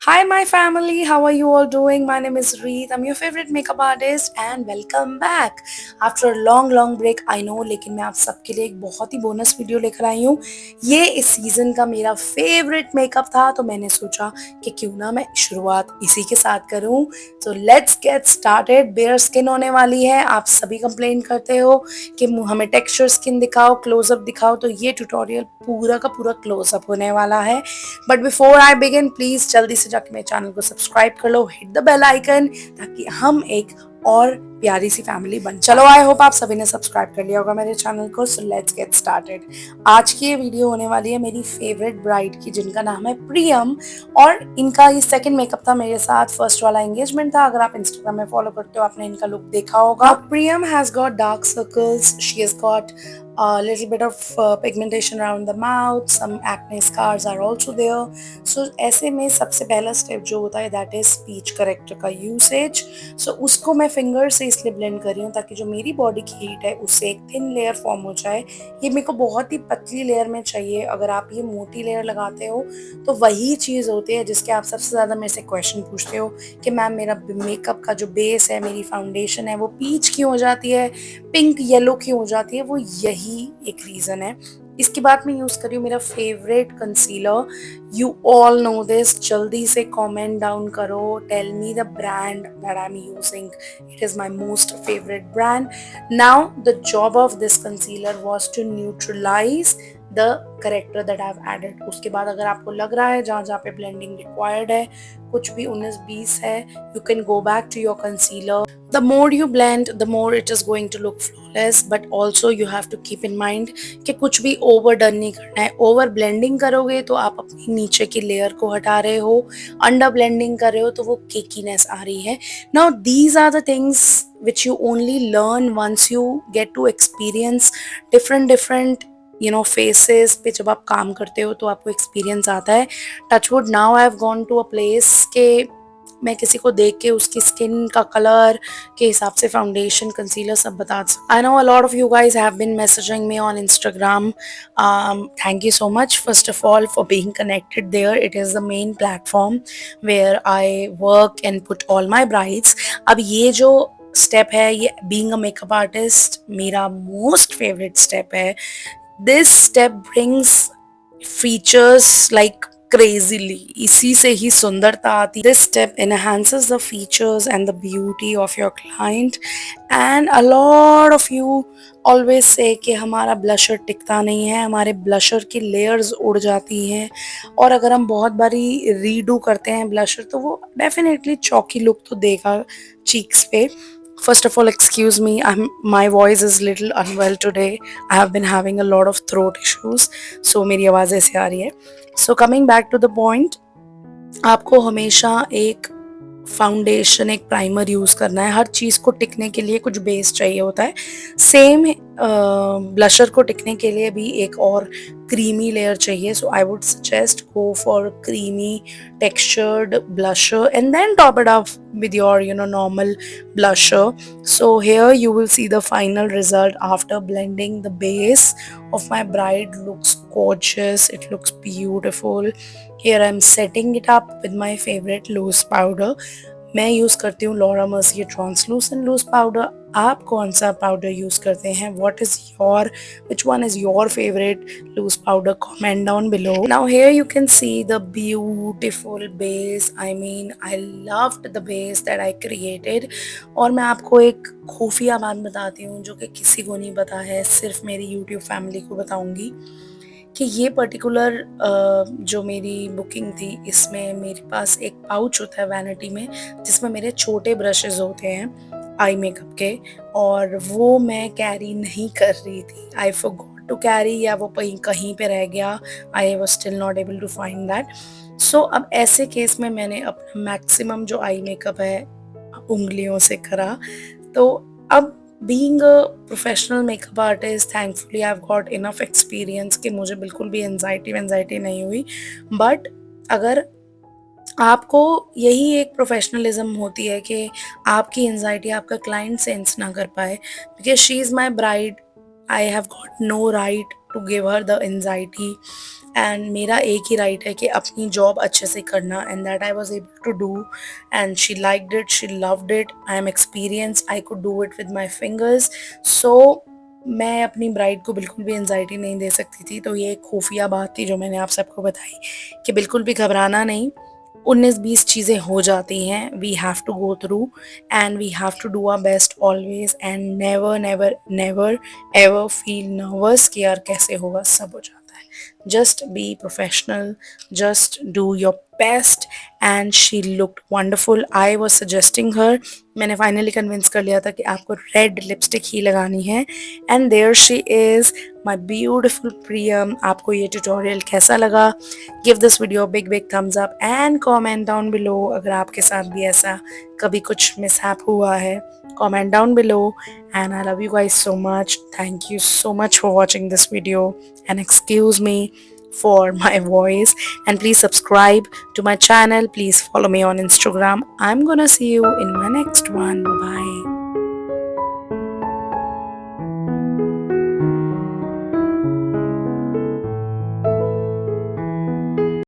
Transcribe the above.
Hi, my family. How are you all doing? My name is Reet. I'm your favorite makeup artist and welcome back. After a long break, I know, लेकिन मैं आप सबके लिए एक बहुत ही bonus video लेकर आई हूँ। ये इस सीजन का मेरा फेवरेट मेकअप था, तो मैंने सोचा कि क्यों ना मैं शुरुआत इसी के साथ करूँ। तो let's get started. Bare skin होने वाली है। आप सभी कंप्लेन करते हो कि हमें टेक्सचर स्किन दिखाओ, क्लोजअप दिखाओ, तो ये ट्यूटोरियल पूरा का पूरा क्लोजअप होने वाला है। But before I begin, please जल्दी से जाके मेरे चैनल को सब्सक्राइब कर लो, हिट द बेल आइकन, ताकि हम एक और प्यारी सी फैमिली बन। चलो, आई होप आप सभी ने सब्सक्राइब कर लिया होगा मेरे चैनल को। So let's get started. आज की ये वीडियो होने वाली है मेरी फेवरेट ब्राइड की, जिनका नाम है प्रियम, और इनका ये सेकंड मेकअप था मेरे साथ। फर्स्ट वाला एंगेजमेंट था। अगर आप इंस्टाग्राम में फॉलो करते हो, आपने इनका लुक देखा होगा। Priyam has got dark circles, she has got a little bit of pigmentation around the mouth, some acne scars are also there. So ऐसे में सबसे पहला स्टेप जो होता है that is speech corrector का यूसेज। सो उसको मैं फिंगर से इसलिए ब्लेंड कर रही हूँ ताकि जो मेरी बॉडी की हीट है उससे एक थिन लेयर फॉर्म हो जाए। ये मेरे को बहुत ही पतली लेयर में चाहिए। अगर आप ये मोटी लेयर लगाते हो तो वही चीज़ होती है जिसके आप सबसे ज़्यादा मेरे से क्वेश्चन पूछते हो कि मैम मेरा मेकअप का जो बेस है, मेरी फाउंडेशन है, वो पीच क्यों हो जाती है, पिंक येलो क्यों हो जाती है। वो यही एक रीज़न है। इसके बाद मैं यूज़ कर रही हूँ मेरा favourite concealer. You all know this. जल्दी से कमेंट डाउन करो, tell me the brand that I am using. It is my most favourite brand. Now the job of this concealer was to neutralize the corrector that I have added. उसके बाद अगर आपको लग रहा है जहाँ जहाँ पे ब्लेंडिंग रिक्वायर्ड है, कुछ भी 19-20 है, you can go back to your concealer. The more you blend, the more it is going to look flawless, but also you have to keep in mind कि कुछ भी ओवर डन नहीं करना है। ओवर ब्लेंडिंग करोगे तो आप अपनी नीचे की लेयर को हटा रहे हो, अंडर ब्लेंडिंग कर रहे हो तो वो केकीनेस आ रही है। Now these are the things which you only learn once you get to experience different faces पे। जब आप काम करते हो तो आपको एक्सपीरियंस आता है। Touchwood, now I have gone to a place के मैं किसी को देख के उसकी स्किन का कलर के हिसाब से फाउंडेशन, कंसीलर सब बता सकती। I know a lot of you guys have been messaging me on Instagram. Thank you so much first of all for being connected there. It is the main platform where I work and put all my brides. अब ये जो step है, ये being a makeup artist मेरा most favourite step है. This step brings features like crazily. इसी से ही सुंदरता आती. This step enhances the features and the beauty of your client. And a lot of you always say कि हमारा blusher टिकता नहीं है, हमारे ब्लशर की लेयर्स उड़ जाती हैं, और अगर हम बहुत बारी रीडू करते हैं ब्लशर तो वो डेफिनेटली चौकी लुक तो देगा चीक्स पे. First of all, excuse me, my voice is little unwell today. I have been having a lot of throat issues, so मेरी आवाज़ ऐसे आ रही है. So coming back to the point, आपको हमेशा एक फाउंडेशन, एक प्राइमर यूज़ करना है. हर चीज़ को टिकने के लिए कुछ बेस चाहिए होता है. सेम ब्लशर को टिकने के लिए भी एक और क्रीमी लेयर चाहिए. So I would suggest go for creamy textured blusher and then top it off with your normal blusher. So here you will see the final result after blending. The base of my bride looks gorgeous, it looks beautiful. Here I'm setting it up with my favorite loose powder. मैं use करती हूँ Laura Mercier translucent loose powder. आप कौन सा powder use करते हैं? What is your, which one is your favorite loose powder? Comment down below. Now here you can see the beautiful base. I mean, I loved the base that I created. और मैं आपको एक खुफिया बात बताती हूँ जो कि किसी को नहीं पता है, सिर्फ मेरी YouTube फैमिली को बताऊँगी कि ये पर्टिकुलर जो मेरी बुकिंग थी, इसमें मेरे पास एक पाउच होता है वैनिटी में, जिसमें मेरे छोटे ब्रशेज़ होते हैं आई मेकअप के, और वो मैं कैरी नहीं कर रही थी. आई फॉरगॉट टू कैरी, या वो कहीं कहीं पे रह गया. I was still not able to find that. So अब ऐसे केस में मैंने अपना मैक्सिमम जो आई मेकअप है उंगलियों से करा. तो अब being a professional makeup artist, thankfully I have got enough experience कि मुझे बिल्कुल भी एंजाइटी नहीं हुई. बट अगर आपको यही एक प्रोफेशनलिज्म होती है कि आपकी एंजाइटी आपका क्लाइंट सेंस ना कर पाए, because she is my bride, I have got no right to give her the anxiety, and मेरा एक ही राइट है कि अपनी जॉब अच्छे से करना, and that I was able to do, and she liked it, she loved it, I am experience, I could do it with my fingers. So मैं अपनी ब्राइड को बिल्कुल भी एंजाइटी नहीं दे सकती थी। तो ये एक खुफिया बात थी जो मैंने आप सबको बताई कि बिल्कुल भी घबराना नहीं, 19-20 चीज़ें हो जाती हैं, we have to go through and we have to do our best always, and never never never ever feel nervous कि यार कैसे होगा, सब हो जाता है। Just be professional, just do your best, and she looked wonderful. I was suggesting her, मैंने finally convince कर लिया था कि आपको रेड लिपस्टिक ही लगानी है, and there she is my beautiful Priyam. आपको ये ट्यूटोरियल कैसा लगा? Give this video big big thumbs up and comment down below अगर आपके साथ भी ऐसा कभी कुछ मिसहैप हुआ है। Comment down below, and I love you guys so much. Thank you so much for watching this video, and excuse me for my voice, and please subscribe to my channel. Please follow me on Instagram. I'm gonna see you in my next one. Bye bye.